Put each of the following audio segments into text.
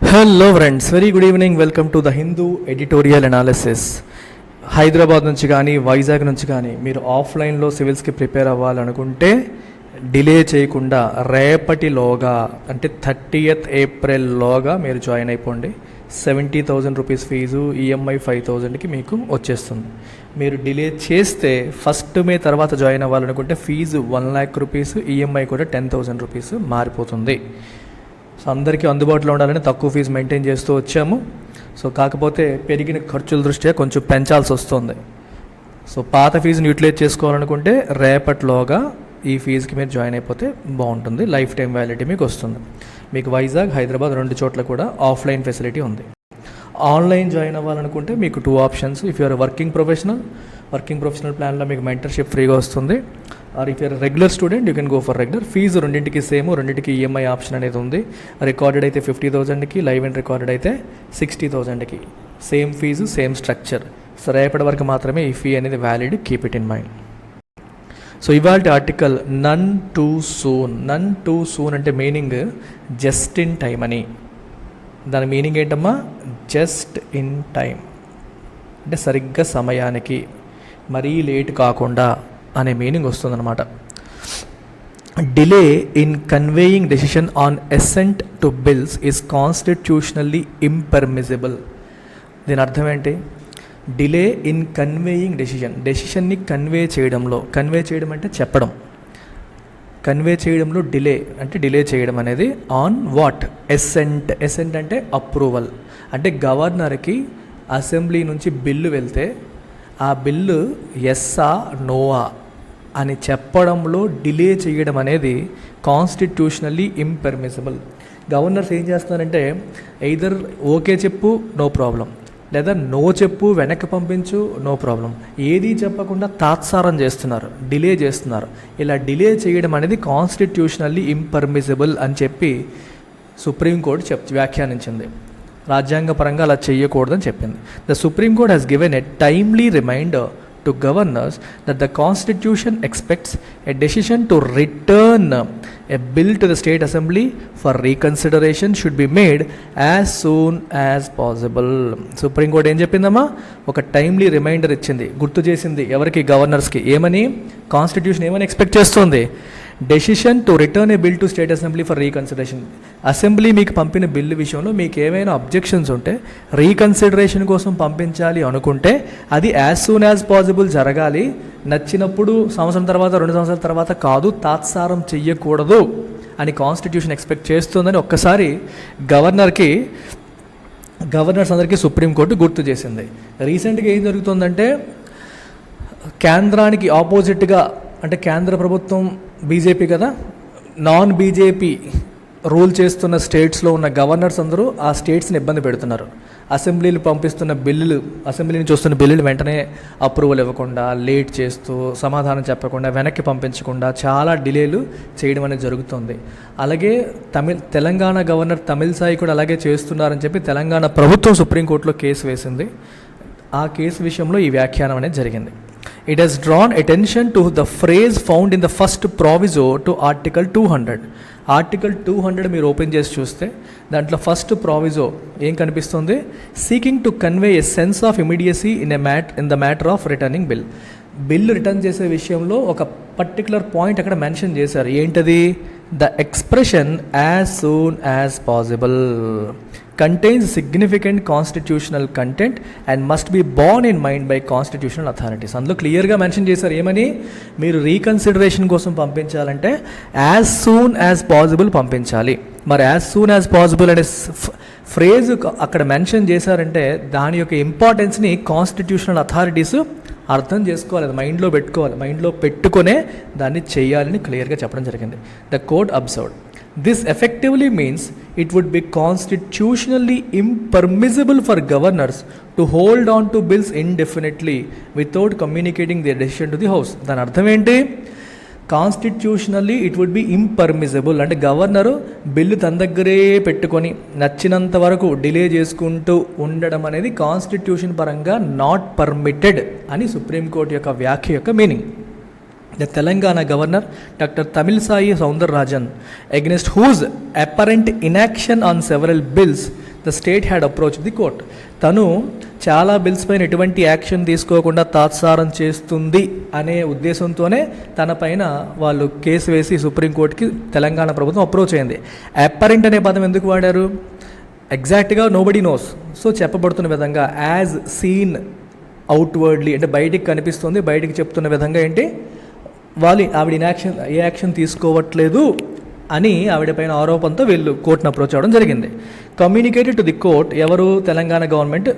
Hello friends, very good evening. Welcome to the Hindu editorial analysis. Hyderabad నుంచి కానీ వైజాగ్ నుంచి కానీ మీరు ఆఫ్లైన్లో సివిల్స్కి ప్రిపేర్ అవ్వాలనుకుంటే డిలే చేయకుండా రేపటిలోగా అంటే 30th ఏప్రిల్లోగా మీరు జాయిన్ అయిపోండి. 70,000 రూపీస్ ఫీజు, ఈఎంఐ 5,000కి మీకు వచ్చేస్తుంది. మీరు డిలే చేస్తే 1st మే తర్వాత జాయిన్ అవ్వాలనుకుంటే ఫీజు 1 lakh రూపీస్, ఈఎంఐ కూడా 10,000 రూపీస్ మారిపోతుంది. సో అందరికీ అందుబాటులో ఉండాలని తక్కువ ఫీజు మెయింటైన్ చేస్తూ వచ్చాము. సో కాకపోతే పెరిగిన ఖర్చుల దృష్ట్యా కొంచెం పెంచాల్సి వస్తుంది. సో పాత ఫీజుని యూటిలైజ్ చేసుకోవాలనుకుంటే రేపటిలోగా ఈ ఫీజుకి మీరు జాయిన్ అయిపోతే బాగుంటుంది. లైఫ్ టైం వ్యాలిడిటీ మీకు వస్తుంది. మీకు వైజాగ్, హైదరాబాద్ 2 చోట్ల కూడా ఆఫ్లైన్ ఫెసిలిటీ ఉంది. ఆన్లైన్ జాయిన్ అవ్వాలనుకుంటే మీకు 2 options. If you're working professional ప్లాన్లో మీకు మెంటర్షిప్ ఫ్రీగా వస్తుంది. Or if you're regular student you can go for regular. Fees రెండింటికి సేమ్, రెండింటికి ఈఎంఐ ఆప్షన్ అనేది ఉంది. రికార్డెడ్ అయితే 50,000కి, లైవ్ అండ్ రికార్డెడ్ అయితే 60,000కి. Same fee, same structure. So రేపటి వరకు మాత్రమే ఈ ఫీ అనేది valid. Keep it in mind. So ఇవాళ ఆర్టికల్ నన్ టూ సూన్ అంటే మీనింగ్ జస్ట్ ఇన్ టైం అని. దాని మీనింగ్ ఏంటమ్మా? జస్ట్ ఇన్ టైం అంటే సరిగ్గా సమయానికి, మరీ లేట్ కాకుండా అనే మీనింగ్ వస్తుందన్నమాట. Delay in conveying decision on assent to bills is constitutionally impermissible. దీని అర్థం ఏంటి? డిలే ఇన్ కన్వేయింగ్ డెసిషన్ని కన్వే చేయడం అంటే చెప్పడం. కన్వే చేయడంలో డిలే చేయడం అనేది ఆన్ వాట్? ఎసెంట్ అంటే అప్రూవల్. అంటే గవర్నర్కి అసెంబ్లీ నుంచి బిల్లు వెళ్తే ఆ బిల్లు ఎస్సా నోవా అని చెప్పడంలో డిలే చేయడం అనేది కాన్స్టిట్యూషనల్లీ ఇంపర్మిసిబుల్. గవర్నర్స్ ఏం చేస్తున్నారంటే ఎయిదర్ ఓకే చెప్పు, నో ప్రాబ్లం, లేదా నో చెప్పు, వెనక్కి పంపించు, నో ప్రాబ్లం. ఏదీ చెప్పకుండా తాత్సారం చేస్తున్నారు, డిలే చేస్తున్నారు. ఇలా డిలే చేయడం అనేది కాన్స్టిట్యూషనల్లీ ఇంపర్మిసిబుల్ అని చెప్పి సుప్రీంకోర్టు వ్యాఖ్యానించింది. రాజ్యాంగ పరంగా అలా చేయకూడదని చెప్పింది. The Supreme Court has given a timely reminder to governors that the constitution expects a decision to return a bill to the state assembly for reconsideration should be made as soon as possible. Supreme court ఏం చెప్పిందమ్మా? ఒక timely reminder ఇచ్చింది, గుర్తు చేసింది. ఎవరికి? గవర్నర్స్కి. ఏమని? Constitution ఏమని expect చేస్తుంది? Decision to return a bill to state assembly for reconsideration. Assembly మీకు పంపిన బిల్లు విషయంలో మీకు ఏమైనా అబ్జెక్షన్స్ ఉంటే రీకన్సిడరేషన్ కోసం పంపించాలి అనుకుంటే అది యాజ్ సూన్ యాజ్ పాసిబుల్ జరగాలి. నచ్చినప్పుడు సంవత్సరం తర్వాత, 2 సంవత్సరాల తర్వాత కాదు. తాత్సారం చెయ్యకూడదు అని కాన్స్టిట్యూషన్ ఎక్స్పెక్ట్ చేస్తుందని ఒక్కసారి గవర్నర్స్ అందరికీ సుప్రీంకోర్టు గుర్తు చేసింది. రీసెంట్గా ఏం జరుగుతుందంటే కేంద్రానికి ఆపోజిట్గా, అంటే కేంద్ర ప్రభుత్వం బీజేపీ కదా, నాన్ బీజేపీ రూల్ చేస్తున్న స్టేట్స్లో ఉన్న గవర్నర్స్ అందరూ ఆ స్టేట్స్ని ఇబ్బంది పెడుతున్నారు. అసెంబ్లీ నుంచి వస్తున్న బిల్లులు వెంటనే అప్రూవల్ ఇవ్వకుండా, లేట్ చేస్తూ, సమాధానం చెప్పకుండా, వెనక్కి పంపించకుండా చాలా డిలేలు చేయడం అనేది జరుగుతుంది. అలాగే తెలంగాణ గవర్నర్ తమిళసాయి కూడా అలాగే చేస్తున్నారని చెప్పి తెలంగాణ ప్రభుత్వం సుప్రీంకోర్టులో కేసు వేసింది. ఆ కేసు విషయంలో ఈ వ్యాఖ్యానం అనేది జరిగింది. It has drawn attention to the phrase found in the first proviso to Article 200. Article 200 మీరు ఓపెన్ చేసి చూస్తే దాంట్లో ఫస్ట్ ప్రావిజో ఏం కనిపిస్తుంది? Seeking to convey a sense of immediacy in the matter of returning bill return చేసే విషయంలో ఒక particular point అక్కడ మెన్షన్ చేశారు. ఏంటది? The expression as soon as possible contains significant constitutional content and must be borne in mind by constitutional authorities. అందులో క్లియర్గా mention చేశారు. ఏమని? మీరు రీకన్సిడరేషన్ కోసం పంపించాలంటే యాజ్ సూన్ యాజ్ పాసిబుల్ పంపించాలి. మరి యాజ్ సూన్ యాజ్ పాసిబుల్ అనే ఫ్రేజ్ అక్కడ మెన్షన్ చేశారంటే దాని యొక్క ఇంపార్టెన్స్ని కాన్స్టిట్యూషనల్ అథారిటీస్ అర్థం చేసుకోవాలి, అది మైండ్లో పెట్టుకునే దాన్ని చేయాలని క్లియర్గా చెప్పడం జరిగింది. The court observed this effectively means it would be constitutionally impermissible for governors to hold on to bills indefinitely without communicating their decision to the house. దాని అర్థం ఏంటి? కాన్స్టిట్యూషనల్లీ ఇట్ వుడ్ బి ఇంపర్మిసిబుల్ అంటే గవర్నరు బిల్లు తన దగ్గరే పెట్టుకొని నచ్చినంత వరకు delay చేసుకుంటూ ఉండడం అనేది కాన్స్టిట్యూషన్ పరంగా నాట్ పర్మిటెడ్ అని సుప్రీంకోర్టు యొక్క వ్యాఖ్య యొక్క meaning. The Telangana Governor Dr. Tamilisai Soundararajan, against whose apparent inaction on several bills the state had approach the court. తను చాలా బిల్స్ పైన ఎటువంటి యాక్షన్ తీసుకోకుండా తాత్సారం చేస్తుంది అనే ఉద్దేశంతోనే తన పైన వాళ్ళు కేసు వేసి సుప్రీంకోర్టుకి తెలంగాణ ప్రభుత్వం అప్రోచ్ అయింది. అప్పరెంట్ అనే పదం ఎందుకు వాడారు? ఎగ్జాక్ట్గా నోబడీ నోస్. సో చెప్పబడుతున్న విధంగా యాజ్ సీన్ అవుట్వర్డ్లీ, అంటే బయటికి కనిపిస్తుంది, బయటికి చెప్తున్న విధంగా ఏంటి, ఆవిడ ఏ యాక్షన్ తీసుకోవట్లేదు అని ఆవిడ పైన ఆరోపణతో వీళ్ళు కోర్టును అప్రోచ్ అవ్వడం జరిగింది. కమ్యూనికేటెడ్ టు ది కోర్ట్, ఎవరు? తెలంగాణ గవర్నమెంట్,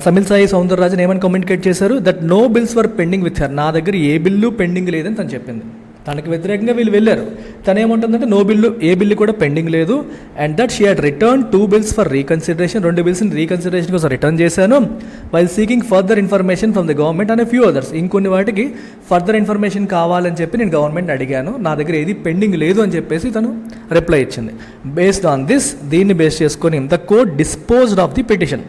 తమిళసాయి సౌందరరాజన్ ఏమని కమ్యూనికేట్ చేశారు? That no bills were pending with her, నా దగ్గర ఏ బిల్లు పెండింగ్ లేదని తను చెప్పింది. తనకు వ్యతిరేకంగా వీళ్ళు వెళ్ళారు. తను ఏమంటుందంటే ఏ బిల్లు కూడా పెండింగ్ లేదు, and that she had written 2 bills for reconsideration, 2 bills reconsideration కోసం రిటర్న్ చేశాను, while seeking further information from the government and few others. ఇంకొన్ని వాటికి ఫర్దర్ ఇన్ఫర్మేషన్ కావాలని చెప్పి నేను గవర్నమెంట్ అడిగాను, నా దగ్గర ఏది పెండింగ్ లేదు అని చెప్పేసి తను రిప్లై ఇచ్చింది. బేస్డ్ ఆన్ దిస్, దీన్ని బేస్ చేసుకొని the court disposed of the petition,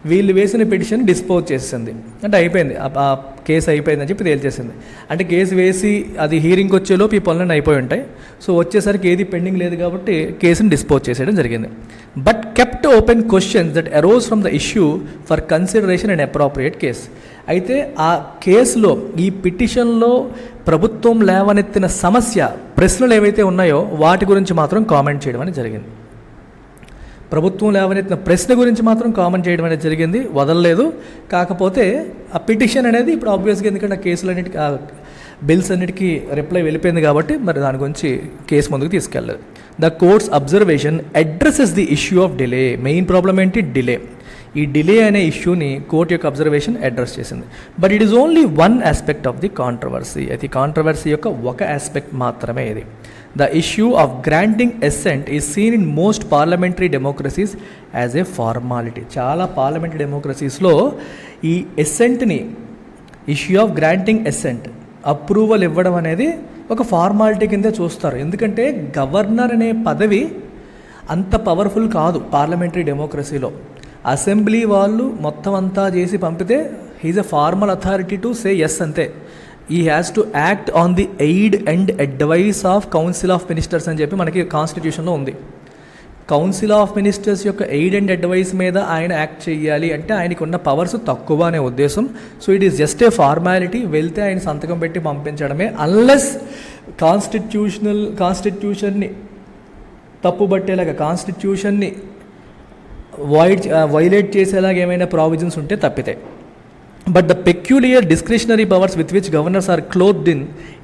వీళ్ళు వేసిన పిటిషన్ డిస్పోజ్ చేసింది. అంటే అయిపోయింది, ఆ కేసు అయిపోయిందని చెప్పి తేల్చేసింది. అంటే కేసు వేసి అది హీరింగ్కి వచ్చేలోపు ఈ పనులన్నీ అయిపోయి ఉంటాయి. సో వచ్చేసరికి ఏది పెండింగ్ లేదు కాబట్టి కేసుని డిస్పోజ్ చేసేయడం జరిగింది. But kept open questions that arouse from the issue for consideration and appropriate case. అయితే ఆ కేసులో, ఈ పిటిషన్లో ప్రభుత్వం లేవనెత్తిన ప్రశ్నలు ఏవైతే ఉన్నాయో వాటి గురించి మాత్రం కామెంట్ చేయడం అనేది జరిగింది. ప్రభుత్వం లేవనెత్తిన ప్రశ్న గురించి మాత్రం కామెంట్ చేయడం అనేది జరిగింది, వదలలేదు. కాకపోతే ఆ పిటిషన్ అనేది ఇప్పుడు ఆబ్వియస్గా, ఎందుకంటే ఆ కేసులన్నిటికీ, ఆ బిల్స్ అన్నిటికీ రిప్లై వెళ్ళిపోయింది కాబట్టి మరి దాని గురించి కేసు ముందుకు తీసుకెళ్ళలేదు. The court's observation addresses the issue of delay. Main problem ఏంటి? డిలే. ఈ డిలే అనే ఇష్యూని కోర్టు యొక్క అబ్జర్వేషన్ అడ్రస్ చేసింది. But it is only one aspect of the controversy. అయితే కాంట్రవర్సీ యొక్క ఒక ఆస్పెక్ట్ మాత్రమే ఇది. The issue of granting assent is seen in most parliamentary democracies as a formality. చాలా పార్లమెంటరీ డెమోక్రసీస్లో ఈ అసెంట్ని, issue of granting assent, approval ఇవ్వడం అనేది ఒక ఫార్మాలిటీ కింద చూస్తారు. ఎందుకంటే గవర్నర్ అనే పదవి అంత పవర్ఫుల్ కాదు పార్లమెంటరీ డెమోక్రసీలో. అసెంబ్లీ వాళ్ళు మొత్తం అంతా చేసి పంపితే he's a formal authority to say yes అంతే. He has to act on the aid and advice of council of ministers అని చెప్పి మనకి కాన్స్టిట్యూషన్లో ఉంది. కౌన్సిల్ ఆఫ్ మినిస్టర్స్ యొక్క ఎయిడ్ అండ్ అడ్వైస్ మీద ఆయన యాక్ట్ చేయాలి అంటే ఆయనకు ఉన్న పవర్స్ తక్కువ అనే ఉద్దేశం. So it is just a formality, వెళ్తే ఆయన సంతకం పెట్టి పంపించడమే. అన్లెస్ కాన్స్టిట్యూషన్ని తప్పుబట్టేలాగా, కాన్స్టిట్యూషన్ని వైలేట్ చేసేలాగా ఏమైనా ప్రావిజన్స్ ఉంటే తప్పితే. But the peculiar discretionary powers with which governors are clothed in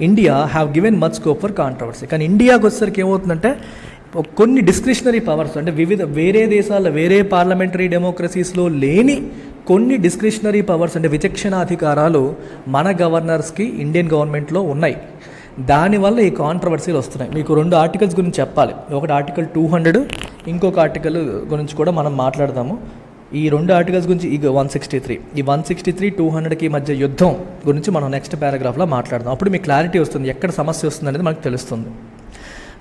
India have given much scope for controversy. కానీ ఇండియాకి వచ్చేసరికి ఏమవుతుందంటే కొన్ని డిస్క్రిషనరీ పవర్స్, అంటే వేరే దేశాల్లో, వేరే పార్లమెంటరీ డెమోక్రసీస్లో లేని కొన్ని డిస్క్రిషనరీ పవర్స్, అంటే విచక్షణాధికారాలు మన గవర్నర్స్కి ఇండియన్ గవర్నమెంట్లో ఉన్నాయి. దానివల్ల ఈ కాంట్రవర్సీలు వస్తున్నాయి. మీకు 2 ఆర్టికల్స్ గురించి చెప్పాలి. ఒకటి ఆర్టికల్ 200, ఇంకొక ఆర్టికల్ గురించి కూడా మనం మాట్లాడదాము. ఈ 2 ఆర్టికల్స్ గురించి, ఈ 163, ఈ 163, 200కి మధ్య యుద్ధం గురించి మనం నెక్స్ట్ పారాగ్రాఫ్లో మాట్లాడదాం. అప్పుడు మీకు క్లారిటీ వస్తుంది, ఎక్కడ సమస్య వస్తుంది అనేది మనకు తెలుస్తుంది.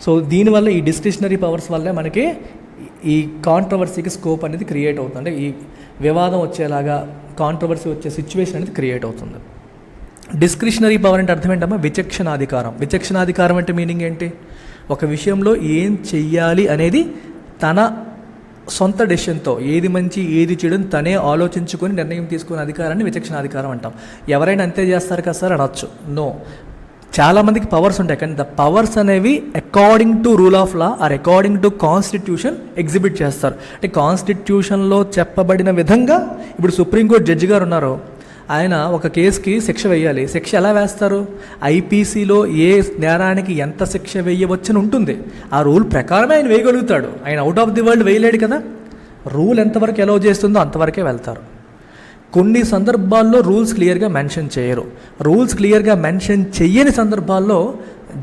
సో దీనివల్ల, ఈ డిస్క్రిషనరీ పవర్స్ వల్లే మనకి ఈ కాంట్రవర్సీకి స్కోప్ అనేది క్రియేట్ అవుతుంది. అంటే ఈ వివాదం వచ్చేలాగా, కాంట్రవర్సీ వచ్చే సిచ్యువేషన్ అనేది క్రియేట్ అవుతుంది. డిస్క్రిషనరీ పవర్ అంటే అర్థం ఏంటమ్మా? విచక్షణాధికారం. విచక్షణాధికారం అంటే మీనింగ్ ఏంటి? ఒక విషయంలో ఏం చెయ్యాలి అనేది తన సొంత డెసిషన్తో, ఏది మంచి ఏది చెడుని తనే ఆలోచించుకొని నిర్ణయం తీసుకునే అధికారాన్ని విచక్షణాధికారం అంటాం. ఎవరైనా అంతే చేస్తారు కదా సార్ అనొచ్చు. నో, చాలామందికి పవర్స్ ఉంటాయి, కానీ ద పవర్స్ అనేవి according to rule of law or according to constitution exhibit చేస్తారు. అంటే కాన్స్టిట్యూషన్లో చెప్పబడిన విధంగా, ఇప్పుడు సుప్రీంకోర్టు జడ్జి గారు ఉన్నారు, ఆయన ఒక కేసుకి శిక్ష వేయాలి. శిక్ష ఎలా వేస్తారు? ఐపీసీలో ఏ నేరానికి ఎంత శిక్ష వేయవచ్చని ఉంటుంది. ఆ రూల్ ప్రకారమే ఆయన వేయగలుగుతాడు. ఆయన అవుట్ ఆఫ్ ది వరల్డ్ వేయలేడు కదా. రూల్ ఎంతవరకు అలౌ చేస్తుందో అంతవరకే వెళ్తారు. కొన్ని సందర్భాల్లో రూల్స్ క్లియర్గా మెన్షన్ చేయరు. రూల్స్ క్లియర్గా మెన్షన్ చెయ్యని సందర్భాల్లో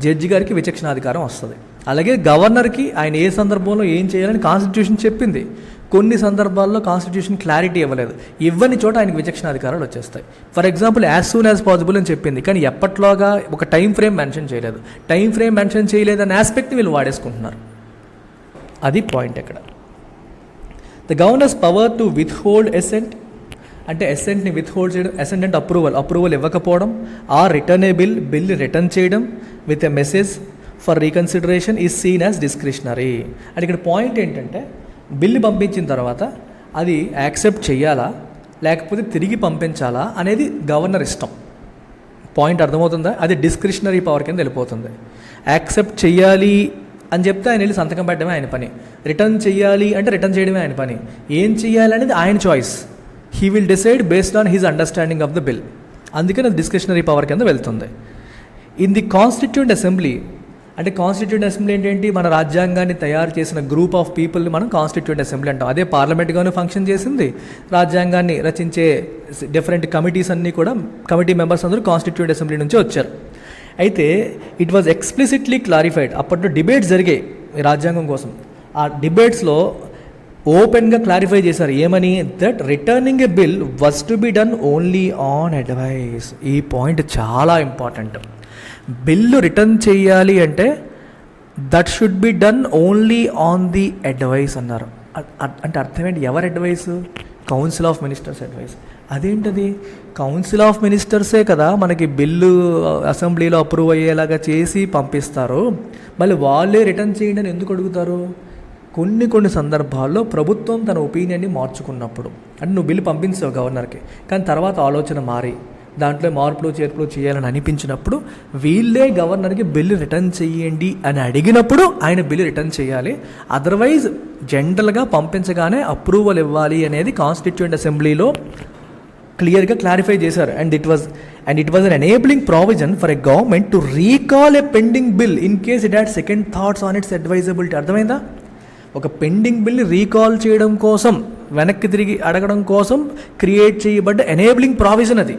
జడ్జి గారికి విచక్షణాధికారం వస్తుంది. అలాగే గవర్నర్కి ఆయన ఏ సందర్భంలో ఏం చేయాలని కాన్స్టిట్యూషన్ చెప్పింది. కొన్ని సందర్భాల్లో కాన్స్టిట్యూషన్ క్లారిటీ ఇవ్వలేదు. ఇవ్వని చోట ఆయనకు విచక్షణాధికారాలు వచ్చేస్తాయి. For example as soon as possible అని చెప్పింది, కానీ ఎప్పట్లాగా ఒక టైం ఫ్రేమ్ మెన్షన్ చేయలేదు. టైం ఫ్రేమ్ మెన్షన్ చేయలేదనే ఆస్పెక్ట్ని వీళ్ళు వాడేసుకుంటున్నారు. అది పాయింట్ ఇక్కడ. The governor's power to withhold assent, అంటే అసెంట్ని విత్హోల్డ్ చేయడం. అసెంట్ అంటే అప్రూవల్ ఇవ్వకపోవడం. Or return a bill return చేయడం with a message for reconsideration is seen as discretionary. అంటే ఇక్కడ పాయింట్ ఏంటంటే, బిల్లు పంపించిన తర్వాత అది యాక్సెప్ట్ చేయాలా లేకపోతే తిరిగి పంపించాలా అనేది గవర్నర్ ఇష్టం. పాయింట్ అర్థమవుతుందా? అది డిస్క్రిషనరీ పవర్ కింద వెళ్ళిపోతుంది. యాక్సెప్ట్ చేయాలి అని చెప్తే ఆయన వెళ్ళి సంతకం పెట్టడమే ఆయన పని, రిటర్న్ చేయాలి అంటే రిటర్న్ చేయడమే ఆయన పని. ఏం చేయాలి అనేది ఆయన choice. He will decide based on his understanding of the bill. అందుకని అది డిస్క్రిషనరీ పవర్ కింద వెళ్తుంది. ఇన్ ది కాన్స్టిట్యూంట్ అసెంబ్లీ, అంటే కాన్స్టిట్యూంట్ అసెంబ్లీ ఏంటి? మన రాజ్యాంగాన్ని తయారు చేసిన గ్రూప్ ఆఫ్ పీపుల్ని మనం కాన్స్టిట్యూంట్ అసెంబ్లీ అంటాం. అదే పార్లమెంట్గానే ఫంక్షన్ చేసింది. రాజ్యాంగాన్ని రచించే డిఫరెంట్ కమిటీస్ అన్నీ కూడా, కమిటీ మెంబర్స్ అందరూ కాన్స్టిట్యూంట్ అసెంబ్లీ నుంచి వచ్చారు. అయితే ఇట్ వాజ్ ఎక్స్ప్లిసిట్లీ క్లారిఫైడ్. అప్పట్లో డిబేట్స్ జరిగాయి ఈ రాజ్యాంగం కోసం. ఆ డిబేట్స్లో ఓపెన్గా క్లారిఫై చేశారు. ఏమని? That returning a bill was to be done only on advice. ఈ పాయింట్ చాలా ఇంపార్టెంట్. బిల్లు రిటర్న్ చేయాలి అంటే that should be done only on the advice అన్నారు. అంటే అర్థం ఏంటి? ఎవరి advice? Council of ministers advice. అదేంటది? కౌన్సిల్ ఆఫ్ మినిస్టర్సే కదా మనకి బిల్లు అసెంబ్లీలో అప్రూవ్ అయ్యేలాగా చేసి పంపిస్తారు. మళ్ళీ వాళ్ళే రిటర్న్ చేయండి అని ఎందుకు అడుగుతారు? కొన్ని సందర్భాల్లో ప్రభుత్వం తన ఒపీనియన్ని మార్చుకున్నప్పుడు, అంటే నువ్వు బిల్లు పంపించావు గవర్నర్కి, కానీ తర్వాత ఆలోచన మారి దాంట్లో మార్పులు చేర్పులు చేయాలని అనిపించినప్పుడు వీళ్ళే గవర్నర్కి బిల్లు రిటర్న్ చేయండి అని అడిగినప్పుడు ఆయన బిల్లు రిటర్న్ చేయాలి. అదర్వైజ్ జనరల్గా పంపించగానే అప్రూవల్ ఇవ్వాలి అనేది కాన్స్టిట్యూంట్ అసెంబ్లీలో క్లియర్గా క్లారిఫై చేశారు. And it was an enabling provision for a government to recall a pending bill in case it had second thoughts on its advisability. అర్థమైందా? ఒక పెండింగ్ బిల్ని రీకాల్ చేయడం కోసం, వెనక్కి తిరిగి అడగడం కోసం క్రియేట్ చేయబడ్డ ఎనేబులింగ్ ప్రావిజన్ అది,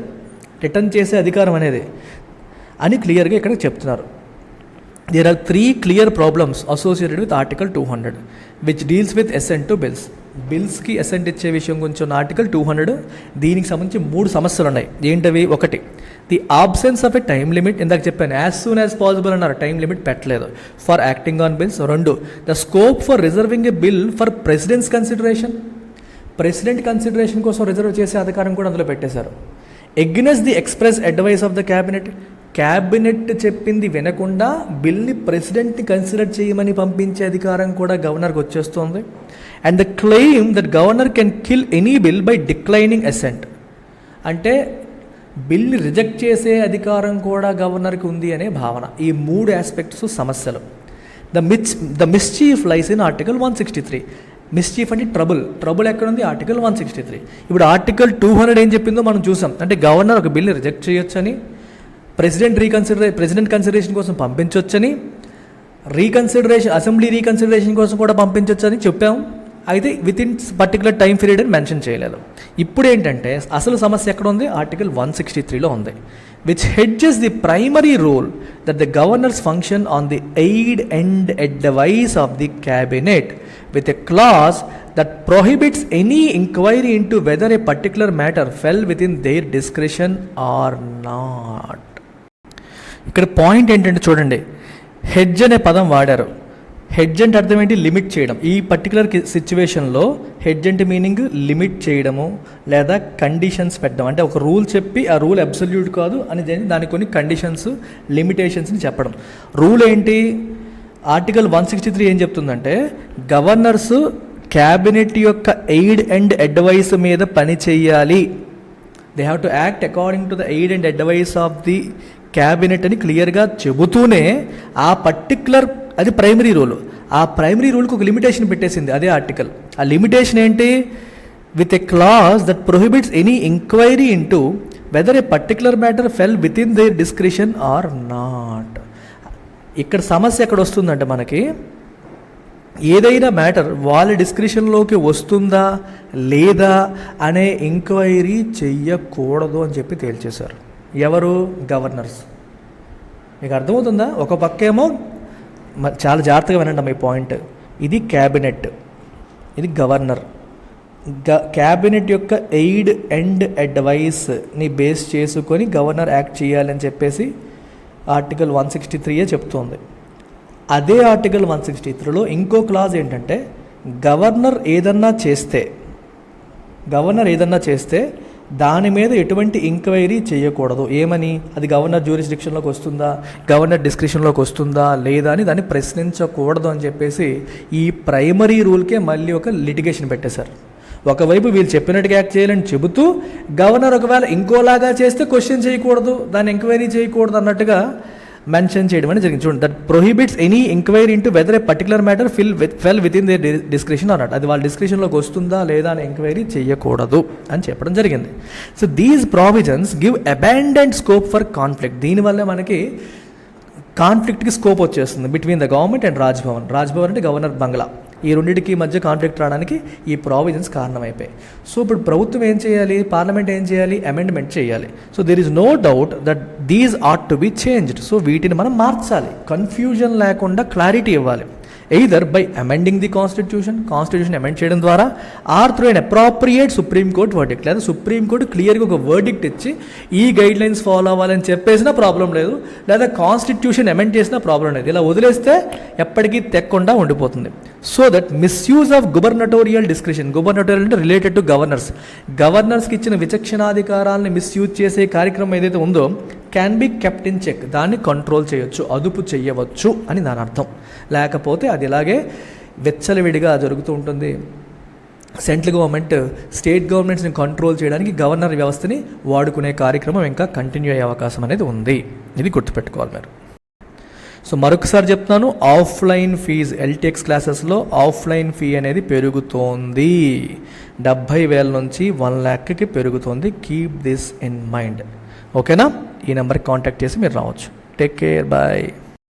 రిటర్న్ చేసే అధికారం అనేది అని క్లియర్గా ఇక్కడ చెప్తున్నారు. There are 3 clear problems associated with article 200 which deals with assent to bills. బిల్స్కి అసెంట్ ఇచ్చే విషయం గురించి ఉన్న ఆర్టికల్ 200. దీనికి సంబంధించి 3 సమస్యలు ఉన్నాయి. ఏంటవి? 1, the absence of a time limit. ఇందాక చెప్పాను, యాజ్ సూన్ యాజ్ పాసిబుల్ అన్నారు, టైం లిమిట్ పెట్టలేదు for acting on bills. 2, the scope for reserving a bill for president's consideration. President consideration కోసం రిజర్వ్ చేసే అధికారం కూడా అందులో పెట్టేశారు. Against the express advice of the cabinet. Cabinet చెప్పింది వినకుండా బిల్ని ప్రెసిడెంట్ని కన్సిడర్ చేయమని పంపించే అధికారం కూడా గవర్నర్కి వచ్చేస్తుంది. And the claim that governor can kill any bill by declining assent. అంటే బిల్ని రిజెక్ట్ చేసే అధికారం కూడా గవర్నర్కి ఉంది అనే భావన. ఈ 3 ఆస్పెక్ట్స్ సమస్యలు. The mischief lies in article 163. Mischief అంటే ట్రబుల్ ఎక్కడుంది? ఆర్టికల్ 163. ఇప్పుడు ఆర్టికల్ 200 ఏం చెప్పిందో మనం చూసాం. అంటే గవర్నర్ ఒక బిల్ని రిజెక్ట్ చేయొచ్చని, ప్రెసిడెంట్ కన్సిడరేషన్ కోసం పంపించవచ్చని, అసెంబ్లీ రీకన్సిడరేషన్ కోసం కూడా పంపించవచ్చని చెప్పాము. అయితే with in particular time period అని మెన్షన్ చేయలేదు. ఇప్పుడు ఏంటంటే అసలు సమస్య ఎక్కడ ఉంది? ఆర్టికల్ 163లో ఉంది. Which hedges the primary role that the governors function on the aid and advice of the cabinet with a clause that prohibits any inquiry into whether a particular matter fell within their discretion or not. ఇక్కడ point ఏంటంటే చూడండి, hedge అనే పదం వాడారు. Hedge అంటే అర్థం ఏంటి? Limit చేయడం. ఈ పర్టికులర్ సిచ్యువేషన్లో హెడ్జ్ అంటే మీనింగ్ లిమిట్ చేయడము లేదా కండిషన్స్ పెట్టడం. అంటే ఒక రూల్ చెప్పి ఆ రూల్ అబ్సల్యూట్ కాదు అని దానికి కొన్ని కండిషన్స్, లిమిటేషన్స్ని చెప్పడం. రూల్ ఏంటి? ఆర్టికల్ 163 ఏం చెప్తుందంటే గవర్నర్స్ క్యాబినెట్ యొక్క ఎయిడ్ అండ్ అడ్వైస్ మీద పని చేయాలి. They have to act according to the aid and advice of the cabinet అని క్లియర్గా చెబుతూనే ఆ పర్టికులర్, అది ప్రైమరీ రూల్, ఆ ప్రైమరీ రూల్కి ఒక లిమిటేషన్ పెట్టేసింది అదే ఆర్టికల్. ఆ లిమిటేషన్ ఏంటి? With a clause that prohibits any enquiry into whether a particular matter fell within their discretion or not. ఇక్కడ సమస్య ఎక్కడ వస్తుందంటే మనకి ఏదైనా మ్యాటర్ వాళ్ళ డిస్క్రిషన్లోకి వస్తుందా లేదా అనే ఎంక్వైరీ చెయ్యకూడదు అని చెప్పి తేల్చేశారు. ఎవరు? గవర్నర్స్. మీకు అర్థమవుతుందా? ఒక పక్కేమో చాలా జాగ్రత్తగా వినండి మీ పాయింట్. ఇది క్యాబినెట్, ఇది గవర్నర్. క్యాబినెట్ యొక్క ఎయిడ్ అండ్ అడ్వైస్ని బేస్ చేసుకొని గవర్నర్ యాక్ట్ చేయాలని చెప్పేసి ఆర్టికల్ 163 చెప్తోంది. అదే ఆర్టికల్ 163లో ఇంకో క్లాజ్ ఏంటంటే గవర్నర్ ఏదన్నా చేస్తే దాని మీద ఎటువంటి ఎంక్వైరీ చేయకూడదు. ఏమని? అది గవర్నర్ జ్యూరిస్డిక్షన్లోకి వస్తుందా, గవర్నర్ డిస్క్రిషన్లోకి వస్తుందా లేదా అని దాన్ని ప్రశ్నించకూడదు అని చెప్పేసి ఈ ప్రైమరీ రూల్కే మళ్ళీ ఒక లిటిగేషన్ పెట్టేశారు. ఒకవైపు వీళ్ళు చెప్పినట్టుగా యాక్ట్ చేయాలని చెబుతూ గవర్నర్ ఒకవేళ ఇంకోలాగా చేస్తే క్వశ్చన్ చేయకూడదు, దాన్ని ఎంక్వైరీ చేయకూడదు అన్నట్టుగా మెన్షన్ చేయడం అనేది జరిగింది. చూడండి, that prohibits any enquiry into whether a particular matter fell within they discretion అన్నట్టు. అది వాళ్ళ డిస్క్రిషన్లోకి వస్తుందా లేదా అని ఎంక్వైరీ చేయకూడదు అని చెప్పడం జరిగింది. So these provisions give abundant scope for conflict. దీనివల్ల మనకి కాన్ఫ్లిక్ట్కి స్కోప్ వచ్చేస్తుంది between the government and Raj Bhavan. Raj Bhavan అంటే గవర్నర్ బంగ్లా. ఈ రెండింటికి మధ్య కాన్ఫ్లిక్ట్ రావడానికి ఈ ప్రావిజన్స్ కారణమైపోయాయి. సో ఇప్పుడు ప్రభుత్వం ఏం చేయాలి, పార్లమెంట్ ఏం చేయాలి, అమెండ్మెంట్ చేయాలి. So there is no doubt that these ought to be changed. సో వీటిని మనం మార్చాలి, కన్ఫ్యూజన్ లేకుండా క్లారిటీ ఇవ్వాలి. Either by amending the constitution amend చేయడం ద్వారా, or through an appropriate Supreme Court verdict. లేదా సుప్రీంకోర్టు క్లియర్గా ఒక వర్డిక్ట్ ఇచ్చి ఈ గైడ్ లైన్స్ ఫాలో అవ్వాలని చెప్పేసినా ప్రాబ్లం లేదు, లేదా కాన్స్టిట్యూషన్ అమెండ్ చేసినా ప్రాబ్లం లేదు. ఇలా వదిలేస్తే ఎప్పటికీ తెక్కకుండా ఉండిపోతుంది. So that misuse of gubernatorial discretion, gubernatorial అంటే రిలేటెడ్ టు గవర్నర్స్కి ఇచ్చిన విచక్షణాధికారాలను మిస్యూజ్ చేసే కార్యక్రమం ఏదైతే ఉందో can be kept in check. దాన్ని కంట్రోల్ చేయొచ్చు, అదుపు చేయవచ్చు అని దాని అర్థం. లేకపోతే అది ఇలాగే వెచ్చలవిడిగా జరుగుతూ ఉంటుంది. సెంట్రల్ గవర్నమెంట్ స్టేట్ గవర్నమెంట్స్ని కంట్రోల్ చేయడానికి గవర్నర్ వ్యవస్థని వాడుకునే కార్యక్రమం ఇంకా కంటిన్యూ అయ్యే అవకాశం అనేది ఉంది. ఇది గుర్తుపెట్టుకోవాలి మీరు. సో మరొకసారి చెప్తున్నాను, ఆఫ్లైన్ ఫీజు ఎల్టీఎక్స్ క్లాసెస్లో ఆఫ్లైన్ ఫీ అనేది పెరుగుతోంది. 70,000 నుంచి 1,00,000కి పెరుగుతోంది. Keep this in mind. ఓకేనా? ఈ నెంబర్కి కాంటాక్ట్ చేసి మీరు రావచ్చు. Take care, bye.